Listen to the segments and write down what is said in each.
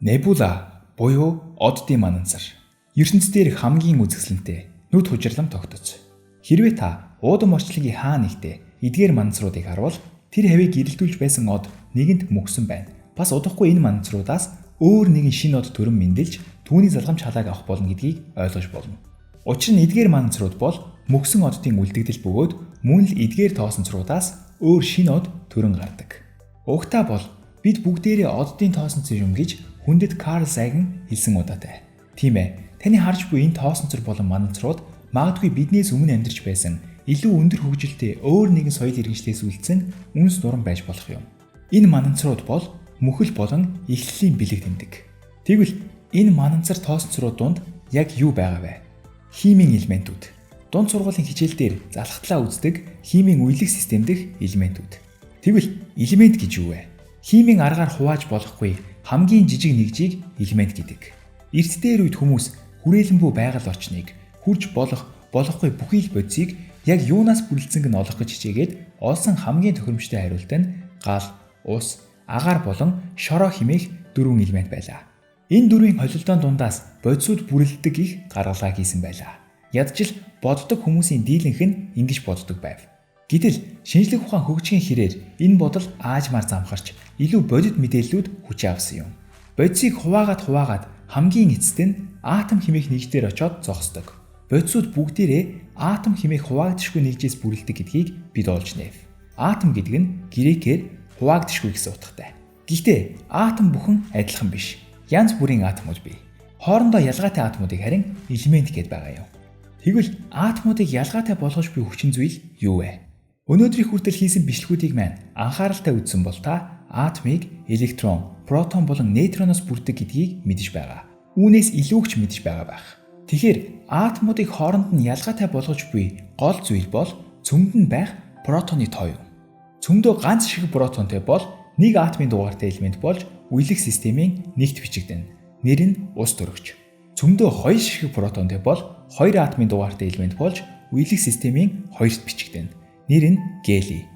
Небула буюу оддын мананцар. ертөнцийн дээрх хамгийн үзэсгэлэнтэй нүд хужирлам тогтоц. Хэрвээ та уудам орчлонгийн хаа нэгтээ эдгээр мананцруудыг харвал тэр хавийг гэрэлтүүлж байсан од нэгэнт мөксөн байна. Бас удахгүй энэ мананцруудаас өөр нэгэн шинэ од төрөн мэндэлж түүний залгамж халааг авах болно гэдгийг ойлгож болно. Учир нь эдгээр мананцрууд бол мөксөн оддын үлдэгдэл бөгөөд мөн л эдгээр тоосонцруудаас өөр шинэ од төрөн гардаг. Угтаа бол бид бүгдээрээ оддын тоосонцор юм гэж хүндэт Карл Саган хэлсэн удаатай. Тийм ээ. Таны харж буй энэ тоосонцор болон мананцрууд магадгүй биднээс өмнө амьдарч байсан илүү өндөр хөгжилтэй өөр нэгэн соёл иргэншлээс үлдсэн үнс нуран байж болох юм. Энэ мананцрууд бол мөхөл болон эхлэлийн бэлэг тэмдэг. Тэгвэл энэ мананцар тоосонцрууд донд яг юу байгаа вэ? Химийн элементүүд. Дунд сургуулийн хичээлдээр залхахтлаа үздэг химийн үеийг системдэх элементүүд. Тэгвэл элемент гэж юу вэ? Химийн аргаар хувааж болохгүй хамгийн жижиг нэгжийг элемент гэдэг. Эрт дээр үед хүмүүс хүрээлэнбүү байгаль орчныг хүрж болохгүй бүхий л бодисыг яг юунаас бүрэлдсэнг нь олох гэж хичээгээд олсон хамгийн тохиромжтой хариулт нь гал, ус, агаар болон шороо хэмээх дөрвөн элемент байлаа. Энэ дөрвийн холилдоон дундаас бодисууд бүрэлддэг их гаргалгаа хийсэн байлаа. Ядчил боддог хүмүүсийн дийлэнх нь ингэж боддог байв. Гэтэл шинжлэх ухаан хөгжихийн хэрээр энэ бодол аажмаар замхарч илүү бодит мэдээллүүд хүч авсан юм. Бодисыг хуваагаад хамгийн эцэст нь атом хэмээх нэгжээр очиод зогсдог. Бодисууд бүгдээрээ атом хэмээх хуваагдшгүй нэгжээс бүрэлдэг гэдгийг бид олж нэв. Атом гэдэг нь грекээр хуваагдшгүй гэсэн утгатай. Гэхдээ атом бүхэн адилхан биш. Янз бүрийн атомууд бий. Хоорондоо ялгаатай атомуудыг харин элемент гэдээ байгаа юм. Тэгвэл атомуудыг ялгаатай болгож буй хүчин зүйл юу вэ? Өнөөдрийн хүртэл хийсэн бичлэгүүдийг маань анхааралтай үзсэн бол та атомыг электрон, протон болон нейтроноос бүрддэг гэдгийг мэдэж байгаа. Үүнээс илүүгч мэдэж байгаа байх. Тэгэхээр атомуудыг хооронд нь ялгаатай болгож буй гол зүйл бол цөмд нь байх протоны тоо юм. Цөмдөө ганц шиг протонтой бол нэг атомын дугаартай элемент болж үеийг системийн нэгт бичигдэнэ. Нэр нь ус төрөгч. Цөмдөө хоёр шиг протонтой бол хоёр атомын дугаартай элемент болж үеийг системийн хоёрт бичигдэнэ. Нэр нь гелий.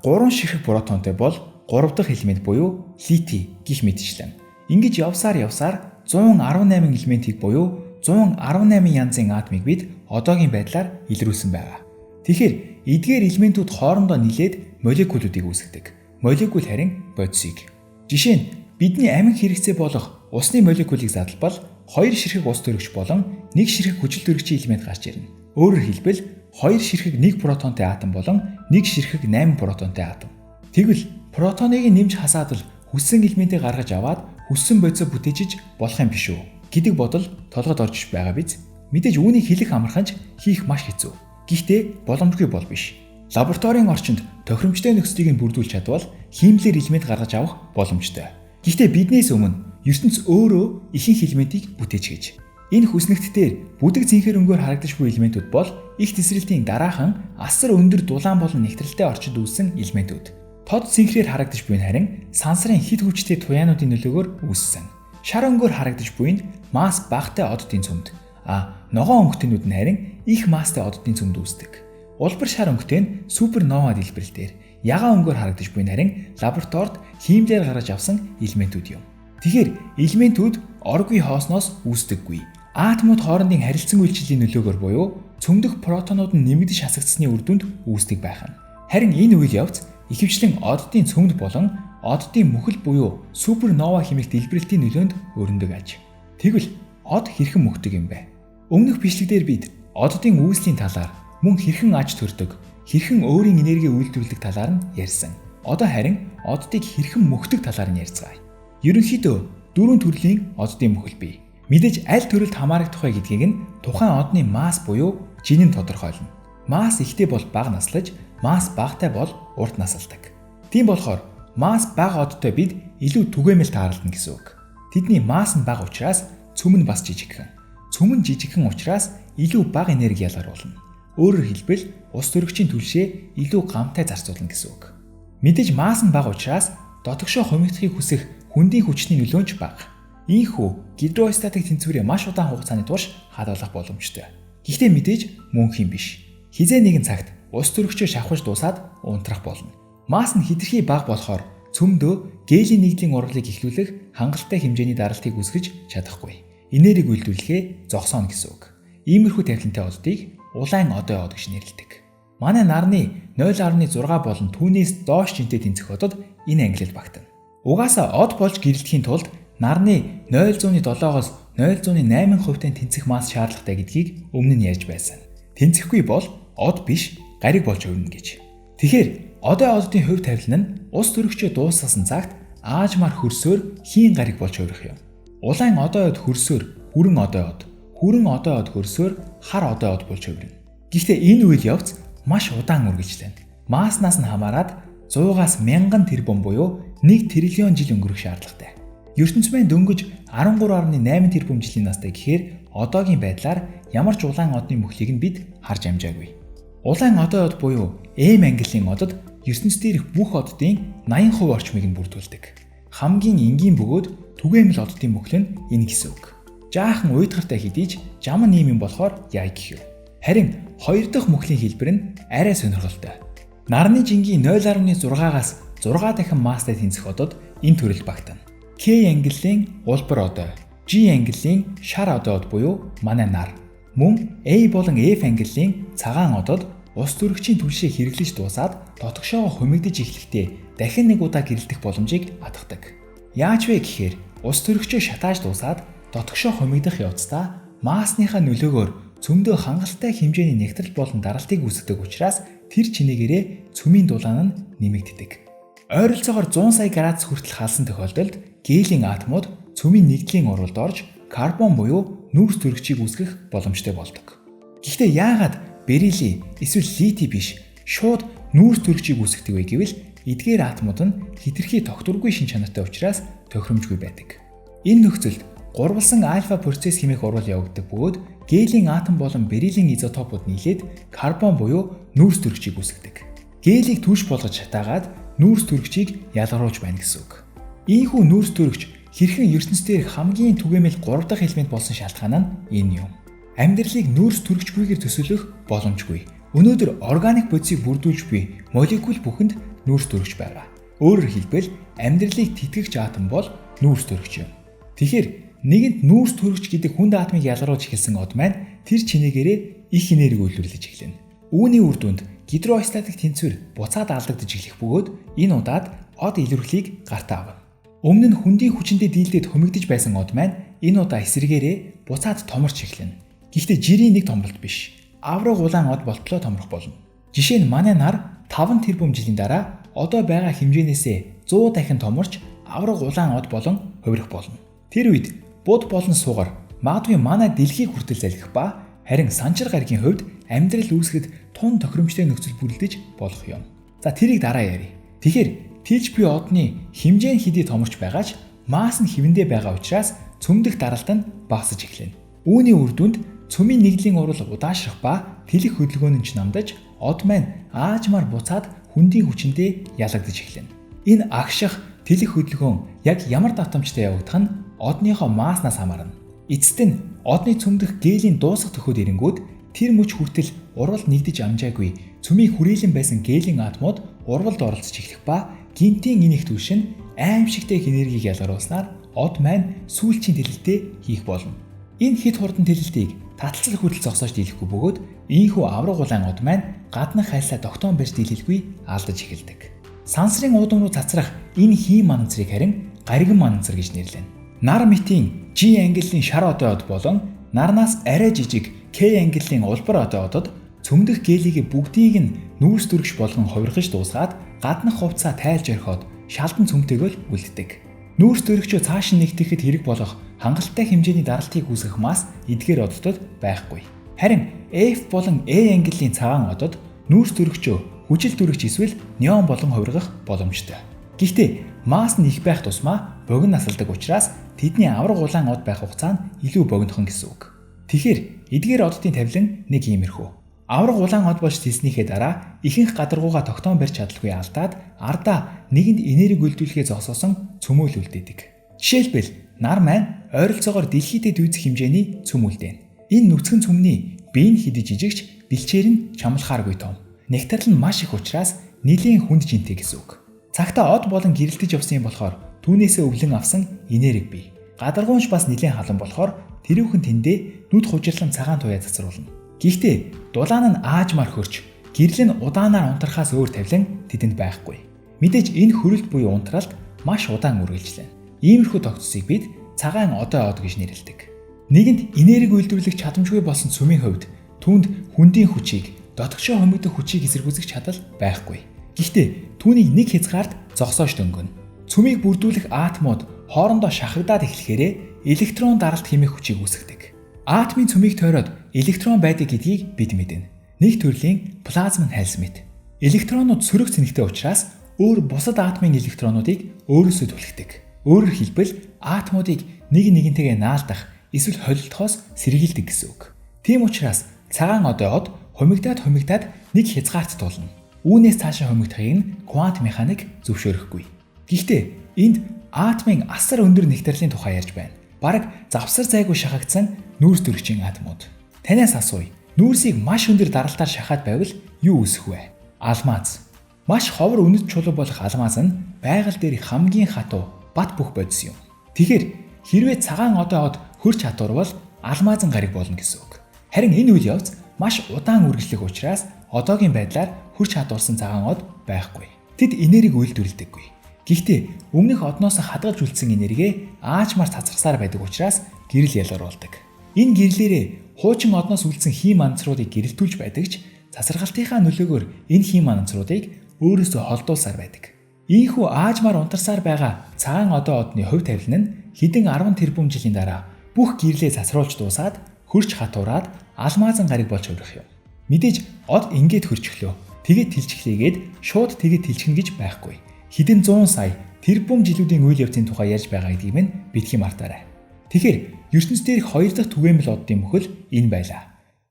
Гурван ширхэг протонтой бол 3 дахь элемент буюу литий гэх мэтчлэн. Ингэж явсаар 118 элементийг буюу 118 янзын атомыг бид одоогийн байдлаар илрүүлсэн байгаа. Тэгэхээр эдгээр элементүүд хоорондоо нийлээд молекулуудыг үүсгэдэг. Молекул харин бодисыг. Жишээ нь бидний амин хэрэгцээ болох усны молекулыг задлбал 2 ширхэг ус төрөгч болон 1 ширхэг хүчил төрөгчийн элемент гарч ирнэ. Өөрөөр хэлбэл 2 ширхэг 1 протонтой атом болон 1 ширхэг 8 протонтой атом. Тэгвэл протоныг нэмж хасаад л хүссэн элементийг гаргаж аваад хүссэн бодисоо бүтээжиж болох юм биш үү гэдэг бодол толгойд орж байгаа биз. Мэдээж үүнийг хэлэх амарханч хийх маш хэцүү. Гэхдээ боломжгүй бол биш. Лабораторийн орчинд тохиромжтой нөхцөлийг нь бүрдүүлж чадвал хиймлэр элемент гаргаж авах боломжтой. Гэхдээ биднээс өмнө ертөнц өөрөө ихэнх элементийг бүтээж гэж. Энэ хүснэгт дээр бүдэг цэнхэр өнгөөр харагдаж буй элементүүд бол их тесрэлтийн дараахан асар өндөр дулаан болон нэгтрэлтэй орчинд үүссэн элементүүд. Тод цэнхрээр харагдаж буй нь харин сансрын хид хүчтэй туяануудын нөлөөгөөр үүссэн. Шар өнгөөр харагдаж буй нь масс багатай оддын цөмд. Ногоон өнгөтнүүд нь харин их масстай оддын цөмд үүсдэг. Улбар шар өнгөтэй нь супернова дэлбэрэлтээр, ягаан өнгөөр харагдаж буй нь харин лабораторид хиймлэр гаргаж авсан элементүүд юм. Тэгэхээр элементүүд оргүй хоосноос үүсдэггүй. Атомууд хоорондын харилцан үйлчлэлийн нөлөөгөөр буюу цөмдөх протонууд нь нэмэгдэж хасагдсны үр дүнд үүсдэг байх нь. Харин энэ үйл явц ихэвчлэн оддын цөмд болон оддын мөхөл буюу супернова хэмээх дэлбэрэлтийн нөлөөнд өрнөдөг аж. Тэгвэл од хэрхэн мөхдөг юм бэ? Өмнөх бичлэгдээр бид оддын үүслийн талаар мөн хэрхэн аж төрдөг, хэрхэн өөрийн энерги үйлдвэрлэдэг талаар нь ярьсан. Одоо харин оддыг хэрхэн мөхдөг талаар нь ярьцгаая. Ерөнхийдөө 4 төрлийн оддын мөхөл бий. Мэдээж аль төрөлд хамаарах тухай гэдгийг нь тухайн одны масс буюу жин нь тодорхойлно. Масс ихтэй бол бага наслаж, масс багатай бол урт насалдаг. Тийм болохоор масс бага одтой бид илүү түгээмэл тааралдана гэсэн үг. Тэдний масс нь бага учраас цөм нь бас жижигхэн. Цөм нь жижигхэн учраас илүү бага энерги ялгаруулна. Өөрөөр хэлбэл ус төрөгчийн түлшээ илүү гамтай зарцуулна гэсэн үг. Мэдээж масс нь бага учраас дотогшоо хумигдахыг хүсэх хүндийн хүчний нөлөөч бага. Ийхүү гидростатик тэнцвэрээ маш удаан хугацааны турш хадгалах боломжтой. Гэхдээ мэдээж мөнх юм биш. Хизээ нэгэн цагт ус төрөгчөө шавхаж дуусаад унтрах болно. Масс нь хэтэрхий бага болохоор цөмдөө гелийн нэгдлийн урвалыг эхлүүлэх хангалттай хэмжээний даралтыг үүсгэж чадахгүй. Энергийг үйлдвэрлэхээ зогсооно гэсэн үг. Иймэрхүү тавилантай оддыг улаан одой од гэж нэрлэдэг. Манай нарны 0.6 болон түүнээс доош жинтэй тэнцэх одод энэ ангилал багтана. Угаасаа од болж гэрэлдэхийн тулд нарны 0.7-оос 0.8% тэнцэх масс шаардлагатай гэдгийг өмнө нь ярьж байсан. Тэнцэхгүй бол од биш, гариг болж хувирна гэж. Тэгэхээр одой оддын хувь тавилан нь ус төрөгчөө дуусгасан цагт аажмаар хөрсөөр хийн гариг болж хувирах юм. Улаан одой од хөрсөөр хүрэн одой од, хүрэн одой од хөрсөөр хар одой од болж хувирна. Гэхдээ энэ үйл явц маш удаан үргэлжлэнэ. Масснаас нь хамаарат 100-аас 1000 тэрбум буюу 1 триллион жил өнгөрөх шаардлагатай. ертөнцийн дөнгөж 13.8 тэрбум жилийн настай гэхээр одоогийн байдлаар ямар ч улаан одны мөхлийг нь бид харж амжаагүй. Улаан одой од буюу М ангиллын одод ертөнцийн дээрх бүх оддын 80% орчмыг нь бүрдүүлдэг. Хамгийн энгийн бөгөөд түгээмэл оддын мөхөл нь энэ гэсэн үг. Жаахан уйдгартай хэдий ч жам нь ийм юм болохоор яа гэх юм. Харин хоёр дахь мөхлийн хэлбэр нь арай сонирхолтой. Нарны жингийн 0.6-аас 6 дахин масстай тэнцэх одод энэ төрөл багтана. К ангиллын улбар одой, G ангиллын шар одой од буюу манай нар. Мөн A болон F ангиллын цагаан одод ус төрөгчийн түлшээ хэрэглэж дуусаад дотгошоо хумигдж эхлэхдээ дахин нэг удаа гэрэлтэх боломжийг атгадаг. Яаж вэ гэхээр ус төрөгчөө шатааж дуусаад дотгошоо хумигдах явцдаа массныхаа нөлөөгөөр цөмдөө хангалттай хэмжээний нягтрал болон даралтыг үүсгэдэг учраас тэр чинээгээрээ цөмийн дулаан нь нэмэгддэг. Ойролцоогоор 100 сая градус хүртэл халсан тохиолдолд гелийн атомууд цөмийн нэгдлийн урвалд орж карбон буюу нүүрс төрөгчийг үүсгэх боломжтой болдог. Гэхдээ яагаад берилий эсвэл литий биш шууд нүүрс төрөгчийг үүсгэдэг вэ гэвэл эдгээр атомууд нь хэтэрхий тогтворгүй шин чанартай учраас тохиромжгүй байдаг. Энэ нөхцөлд гурвалсан альфа процесс хэмээх урвал явагддаг бөгөөд гелийн атом болон берилийн изотопууд нийлээд карбон буюу нүүрс төрөгчийг үүсгэдэг. Гелийг түлш болгож шатаагаад нүүрс төрөгчийг ялгаруулж байна гэсэн үг. Ийхүү нүүрс төрөгч хэрхэн ертөнцийн хамгийн түгээмэл 3 дахь элемент болсон шалтгаан нь энэ юм. Амьдралыг нүүрс төрөгчгүйгээр төсөөлөх боломжгүй. Өнөөдөр органик бодисыг бүрдүүлж буй молекул бүхэнд нүүрс төрөгч байгаа. Өөрөөр хэлбэл амьдралыг тэтгэгч атом бол нүүрс төрөгч юм. Тэгэхээр нэгэнт нүүрс төрөгч гэдэг хүнд атомыг ялгаруулж эхэлсэн од маань тэр чинээгээрээ их энерги үйлдвэрлэж эхэлнэ. Үүний үр дүнд гидроостатик тэнцвэр буцаад алдагдаж эхлэх бөгөөд энэ удаад од илрүүлэхийг гартаа авна. Өмнө нь хүндийн хүчиндээ дийлдээд хумигдж байсан од маань энэ удаа эсрэгээрээ буцаад томорч эхэлнэ. Гэхдээ жирийн нэг томролт биш. Авраг улаан од болтлоо томрох болно. Жишээ нь манай нар 5 тэрбум жилийн дараа одоо байгаа хэмжээнээсээ 100 дахин томорч авраг улаан од болон хувирах болно. Тэр үед буд болон сугар магадгүй манай дэлхийг хүртэл залхих ба харин санчир гаригийн хувьд амьдрал үүсгэхэд тун тохиромжтой нөхцөл бүрдэж болох юм. За тэрийг дараа ярив. Тэгэхээр тийч би одны хэмжээ нь хэдий томорч байгаа ч масс нь хэвэндээ байгаа учраас цөмдөх даралт нь багасж эхлэнэ. Үүний үр дүнд цөмийн нэгдлийн урвал удаашрах ба тэлэх хөдөлгөөн нь намдаж од маань аажмаар буцаад хүндийн хүчиндээ ялагдаж эхлэнэ. Энэ агших тэлэх хөдөлгөөн яг ямар давтамжтай явагдах нь одныхоо масснаас хамаарна. Эцэст нь одны цөмдөх гелийн дуусах төхөөд ирэнгүүт тэр мөч хүртэл урвал нэгдэж амжаагүй цөмийн хүрээлэн байсан гелийн атомууд урвалд оролцож эхлэх ба гинтийн энэ их түлш нь аимшигтэй энергийг ялгаруулснаар од маань сүүлчийн тэлэлтэд хийх болно. Энэ хэд хурдан тэлэлтийг таталцал хүртэл зогсоож дийлэхгүй бөгөөд ийхүү авраг улаан од маань гаднах хайлтаа тогтоон барьж дийлэлгүй алдаж эхэлдэг. Сансрын уудам руу цацрах энэ хийм мананцрыг харин гариган мананцар гэж нэрлэнэ. Нар метийн G ангиллын шар одой од болон нарнаас арай жижиг К ангиллын улбар одой одод цөмдөх гелийг бүгдийг нь нүүрс төрөгч болгон хувиргаж дуусгаад гаднах хувцаа тайлж орхиод шалдан цөмтэйгөл үлддэг. Нүүрс төрөгчөө цааш нь нэгтгэхэд хэрэг болох хангалттай хэмжээний даралтыг үүсгэх масс эдгээр оддод байхгүй. Харин F болон E ангиллын цагаан одод нүүрс төрөгчөө хүчил төрөгч эсвэл неон болон хувиргах боломжтой. Гэхдээ масс нь их байх тусмаа богино насалдаг учраас тэдний авраг улаан од байх хугацаа нь илүү богинохон гэсэн үг. Тэгэхээр эдгээр оддын тавилан нэг иймэрхүү. Авраг улаан од болж тэлснийхээ дараа ихэнх гадаргууга тогтоон барьж чадалгүй алдаад ардаа нэгэнд энерги үйлдвэрлэхээ зогсоосон цөмөөл үлдээдэг. Жишээлбэл нар маань ойролцоогоор дэлхийдээ дүйцэх хэмжээний цөм үлдээнэ. Энэ нүцгэн цөмний бие нь хэдий жижигч бэлчээр нь чамлахааргүй том. Нектар нь маш их учраас нэлийн хүнд жинтэй гэсэн үг. Цагтаа од болон гэрэлтэж явсан юм болохоор түүнээсээ өвлөн авсан энерги бий. Гадаргуунш бас нэлээд халуун болохоор тэрүүхэн тэндээ нүд хужирлан цагаан туяа цацруулна. Гэхдээ дулаан нь аажмаар хөрч гэрэл нь удаанаар унтрахаас өөр тавилан тэдэнд байхгүй. Мэдээж энэ хөрөлт буюу унтралт маш удаан үргэлжлэнэ. Иймэрхүү тогтцыг бид цагаан одоо од гэж нэрлэдэг. Нэгэнт энерги үйлдвэрлэх чадамжгүй болсон цөмийн хувьд түүнд хүндийн хүчийг, дотгошоо хомигдох хүчийг эсэргүүцэх чадал байхгүй. Гэхдээ түүнийг нэг хязгаарт зогсоож дөнгөнө. Цөмийг бүрдүүлэх атомууд хоорондоо шахагдаад эхлэхээрээ электрон даралт хэмээх хүчийг үүсгэдэг. Атомын цөмийг тойроод электрон байдаг гэдгийг бид мэднэ. Нэг төрлийн плазма хайлс мэт. Электронууд сөрөг цэнэгтэй учраас өөр бусад атомын электронуудыг өөрөөсөө түлхдэг. Өөрөөр хэлбэл атомуудыг нэг нэгнтэйгээ наалдах эсвэл холилдохоос сэргийлдэг гэсэн үг. Тийм учраас цагаан одоод хомигдаад нэг хязгаарт тулна. Үүнээс цаашаа хомигдохыг нь квант механик зөвшөөрөхгүй. Гэхдээ энд атомын асар өндөр нэгтрэлийн тухай ярьж байна. Бараг завсар зайгүй шахагдсан нүүрс төрөгчийн атомууд. Танаас асууя. Нүүрсийг маш өндөр даралтаар шахаад байвал юу үүсэх вэ? Алмаз. Маш ховор үнэт чулуу болох алмаз нь байгаль дээр хамгийн хатуу бат бөх бодис юм. Тэгэхээр хэрвээ цагаан одоод хөрч хатуурвал алмазын гариг болно гэсэн үг. Харин энэ үйл явц маш удаан үргэлжлэх учраас одоогийн байдлаар хөрч хатуурсан цагаан од байхгүй. Тэд энерги үйлдвэрлэдэггүй. Гэхдээ өмнөх одноос хадгалж үлдсэн энерги аажмаар цацрасаар байдаг учраас гэрэл ялгаруулдаг. Энэ гэрлээрээ хуучин одноос үлдсэн хим анцруудыг гэрэлтүүлж байдаг ч цацрагалтынхаа нөлөөгөөр энэ хим анцруудыг өөрөөсөө холдуулсаар байдаг. Ийхүү аажмаар унтарсаар байгаа цагаан одоо одны хувь тавилан нь хэдэн 10 тэрбум жилийн дараа бүх гэрлээ цацруулж дуусаад хөрч хатуураад алмазын гариг болж хувирах юм. Мэдээж од ингээд хөрчихлөө. Тэгээд тэлчихлээгээд шууд тэгээд тэлчихнэ гэж байхгүй. Хэдэн 100 сая тэрбум жилүүдийн үйл явцын тухай ярьж байгаа гэдгийг минь битгий мартаарай. Тэгэхээр ертөнцийн дээрх 2 дахь түгээмэл оддын мөхөл энэ байлаа.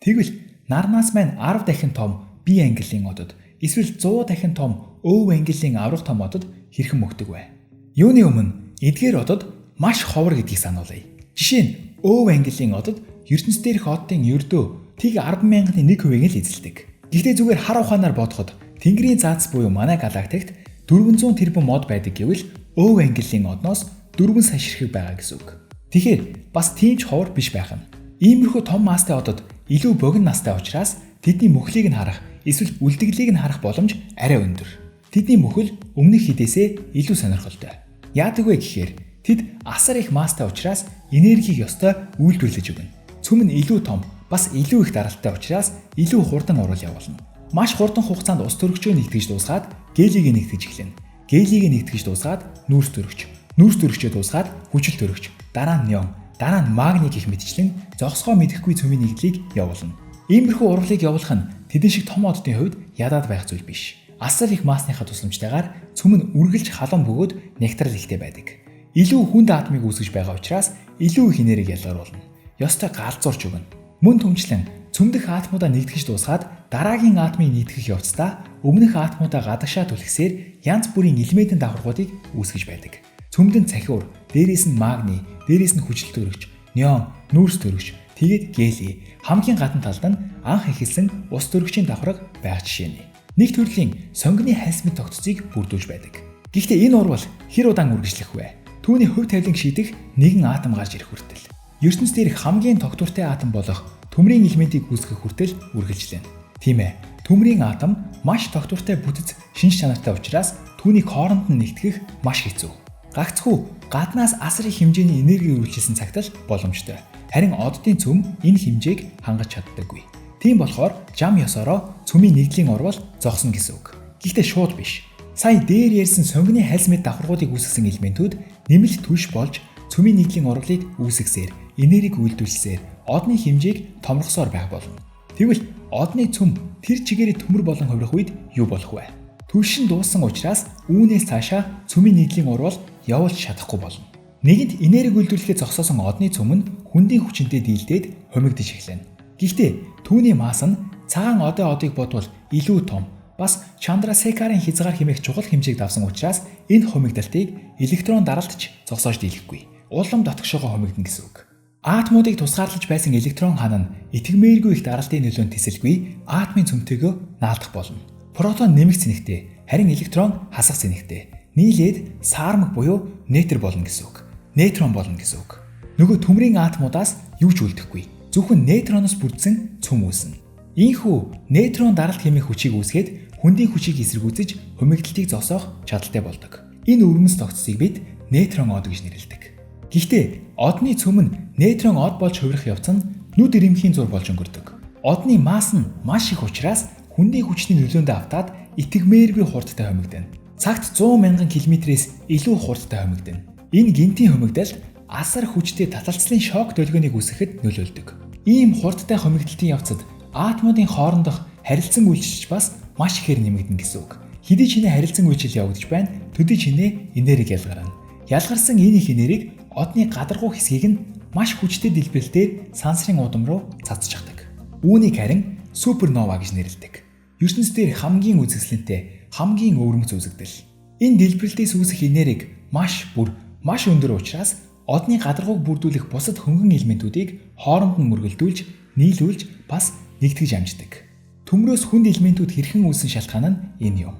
Тэгвэл нарнаас маань 10 дахин том бие ангиллын одод эсвэл 100 дахин том өв ангиллын аврах том одод хэрхэн мөхдөг вэ? Юуны өмнө эдгээр одод маш ховор гэдгийг сануулъя. Жишээ нь өв ангиллын одод ертөнцийн дээрх оддын ердөө тэг 10,000-ны 1% л эзэлдэг. Гэхдээ зүгээр хар ухаанаар бодоход Тэнгэрийн цаац буюу манай галактикт 400 тэрбум од байдаг гэвэл өв ангиллын одноос 4 сая ширхэг байгаа гэсэн үг. Тэгэхээр бас тийм ч ховор биш байх нь. Иймэрхүү том маастай одод илүү богино настай учраас тэдний мөхлийг нь харах эсвэл үлдгэлийг нь харах боломж арай өндөр. Тэдний мөхөл өмнөх хідээсээ илүү сонирхолтой. Яадаг вэ гэхээр тэд асар их маастай учраас энергийг ёстой үйлдвэрлэж өгнө. Цөм нь илүү том, бас илүү их даралттай учраас илүү хурдан урвал явуулна. Маш хурдан хугацаанд ус төрөгчөө нэгтгэж дуусгаад гелийг нэгтгэж эхлэнэ. Гелийг нэгтгэж дуусгаад нүүрс төрөгч, нүүрс төрөгчөө дуусгаад хүчил төрөгч, дараа нь неон, дараа нь магний гэх мэтчлэн зогсгоо мэдэхгүй цөмийн нэгдлийг явуулна. Иймэрхүү урвалыг явуулах нь тэдэн шиг том оддын хувьд ядаад байх зүйл биш. Асар их маасныхаа тусламжтайгаар цөм нь үргэлж халуун бөгөөд нектар ихтэй байдаг. Илүү хүнд атомыг үүсгэж байгаа учраас илүү их энерги ялгаруулна. Ёстой галзуурч өгнө. Мөн түнчлэн цөмдөх атомудаа нэгтгэж дуусгаад дараагийн атомыг нэгтгэх явцдаа өмнөх атомудаа гадагшаа түлхсээр янз бүрийн элементийн давхаргуудыг үүсгэж байдаг. Цөмдөн цахиур, дээрээс нь магний, дээрээс нь хүчил төрөгч, неон, нүүрс төрөгч, тэгээд гели. Хамгийн гадна талд нь анх эхэлсэн ус төрөгчийн давхарга байх жишээ нь. Нэг төрлийн сонгоны хайлс мэт тогтцыг бүрдүүлж байдаг. Гэхдээ энэ урвал хэр удаан үргэлжлэх вэ? Түүний хувь тавиланг шийдэх нэгэн атом гарч ирэх хүртэл. ертөнцийн дээрх хамгийн тогтвортой атом болох төмрийн элементийг үүсгэх хүртэл үргэлжлэнэ. Тийм ээ. Төмрийн атом маш тогтвортой бүтэц шинж чанартай учраас түүнийг хооронд нь нэгтгэх маш хэцүү. Гагцхүү гаднаас асар их хэмжээний энерги үйлчилсэн цагт л боломжтой. Харин оддын цөм энэ хэмжээг хангаж чаддаггүй. Тийм болохоор жам ёсороо цөмийн нэгдлийн урвал зогсно гэсэн үг. Гэхдээ шууд биш. Сая дээр ярьсан сонгоны хайлс мэт давхаргуудыг үүсгэсэн элементүүд нэмэлт түлш болж цөмийн нэгдлийн урвалыг үүсгэсээр энерги үйлдвэрлэсээр одны хэмжээг томрохсоор байх болно. Тэгвэл одны цөм тэр чигээрээ төмөр болон хувирах үед юу болох вэ? Түлш нь дууссан учраас үүнээс цаашаа цөмийн нэгдлийн урвал явуулж чадахгүй болно. Нэгэнт энерги үйлдвэрлэхээ зогсоосон одны цөм нь хүндийн хүчинтэй дийлдээд хумигдж эхлэнэ. Гэхдээ түүний масс нь цагаан одыг бодвол илүү том, бас Чандрасекарын хязгаар хэмээх чухал хэмжээг давсан учраас энэ хумигдалтыг электрон даралтч зогсоож дийлэхгүй. Улам дотгошоогоо хумигдана гэсэн үг. Атомуудыг тусгаарлаж байсан электрон хан нь итгэмээргүй их даралтын нөлөөнд тесэлгүй атомын цөмтэйгөө наалдах болно. Протон нэмэх цэнэгтэй, харин электрон хасах зэнэгтэй. Нийлээд саармаг буюу нейтрон болно гэсэн үг. Нейтрон болно гэсэн үг. Нөгөө төмрийн атомудаас юу ч үлдэхгүй. Зөвхөн нейтроноос бүрдсэн цөм үүснэ. Ийхүү нейтрон даралт хэмээх хүчийг үүсгээд хүндийн хүчийг эсэргүүцэж хумигдлтыг зогсоох чадaltaй болдог. Энэ өвөрмөц тогтцыг бид нейтрон од гэж нэрлэдэг. Гэхдээ одны цөм нь нейтрон од болж хувирах явц нь нүд ирэмхийн зур болж өнгөрдөг. Одны масс нь маш их учраас хүндийн хүчний нөлөөндөө автаад итгэмээргүй хурдтай хумигдана. Цагт 100 мянган км-ээс илүү хурдтай хумигдана. Энэ гинтийн хумигдалд асар хүчтэй таталцлын шок долгионыг үүсгэхэд нөлөөлдөг. Ийм хурдтай хумигдлтын явцад атомуудын хоорондох харилцан үйлчилж бас маш ихээр нэмэгдэнэ гэсэн үг. Хэдий чинээ харилцан үйлчил явагдаж байна, төдий чинээ энерги ялгарна. Ялгарсан энэ их энерги одны гадаргуу хэсгийг нь маш хүчтэй дэлбэрэлтээр сансрын удам руу цацчихдаг. Үүнийг харин супернова гэж нэрлэдэг. ертөнцийн дээр хамгийн үзэсгэлэнтэй, хамгийн өвөрмөц үзэгдэл. Энэ дэлбэрэлтээс үүсэх энерги маш өндөр учраас одны гадаргууг бүрдүүлэх бусад хөнгөн элементүүдийг хооронд нь мөргөлдүүлж, нийлүүлж бас нэгтгэж амждаг. Төмрөөс хүнд элементүүд хэрхэн үүссэн шалтгаан нь энэ юм.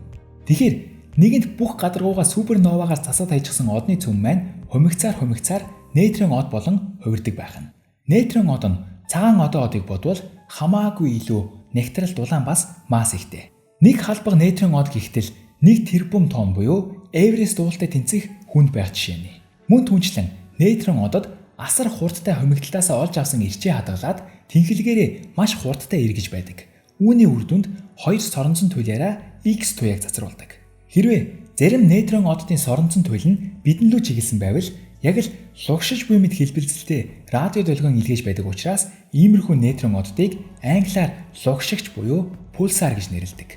Тэгэхээр нэгэнт бүх гадаргуугаа суперновагаас засаад хайчихсан одны цөм маань хумигцаар нейтрон од болон хувирдаг байх нь. Нейтрон од нь цагаан одыг бодвол хамаагүй илүү нектарал дулаан бас масс ихтэй. Нэг халбаг нейтрон од гэхтэл 1 тэрбум тонн буюу Эверест уултай тэнцэх хүнд байх жишээний. Мөн түнчлэн нейтрон одод асар хурдтай хумигдлтаас олж авсан ирчээ хадгалаад тэнхлэгээрээ маш хурдтай эргэж байдаг. Үүний үр дүнд 2 соронзон туйлаараа X туяаг цацруулдаг. Хэрвээ зарим нейтрон оддын соронзон туйл нь бидэн лүү чиглэсэн байвал яг л лугшиж буй мэд хэлбэлцэлтэй радио долгион илгээж байдаг учраас иймэрхүү нейтрон оддыг англиар лугшигч буюу пульсар гэж нэрлэдэг.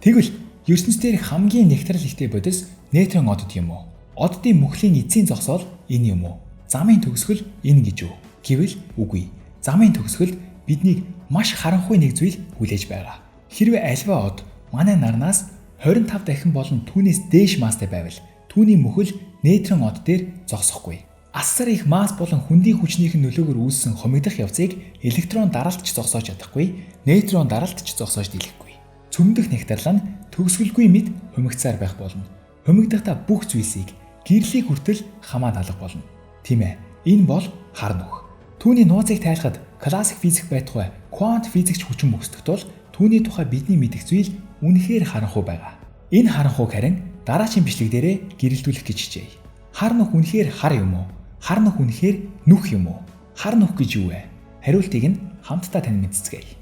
Тэгвэл ертөнцийн дээр хамгийн нектарал ихтэй бодис нейтрон одд юм уу? Оддын мөхлийн эцсийн зогсоол энэ юм уу? Замын төгсгөл энэ гэж үү? Гэвэл үгүй. Замын төгсгөл биднийг маш харанхуй нэг зүйл хүлээж байгаа. Хэрвээ альва од манай нарнаас 25 дахин болон түүнээс дээш масстай байвал түүний мөхөл нейтрон од дээр зогсохгүй. Асар их масс болон хүндийн хүчнийхэн нөлөөгөөр үүссэн хумигдах явцыг электрон даралтч зогсоож чадахгүй, нейтрон даралтч зогсоож дийлэхгүй. Цөмдөх нектарлал нь төгсгөлгүй мэд хумигцаар байх болно. Хумигдахдаа бүх зүйлсийг гэрлийг хүртэл хамаад алга болно. Тийм ээ. Энэ бол хар нүх. Түүний нууцыг тайлахад классик физик байтугай квант физикч хүчин мөсдөх тул түүний тухай бидний мэдэх зүйл үнэхээр харанхуй байгаа. Энэ харанхуйг харин дараагийн бичлэг дээрээ гэрэлтүүлэх гэж хичээе. Хар нүх үнэхээр хар юм уу? Хар нүх үнэхээр нүх юм уу? Хар нүх гэж юу вэ? Хариултыг нь хамтдаа тань мэдцгээе.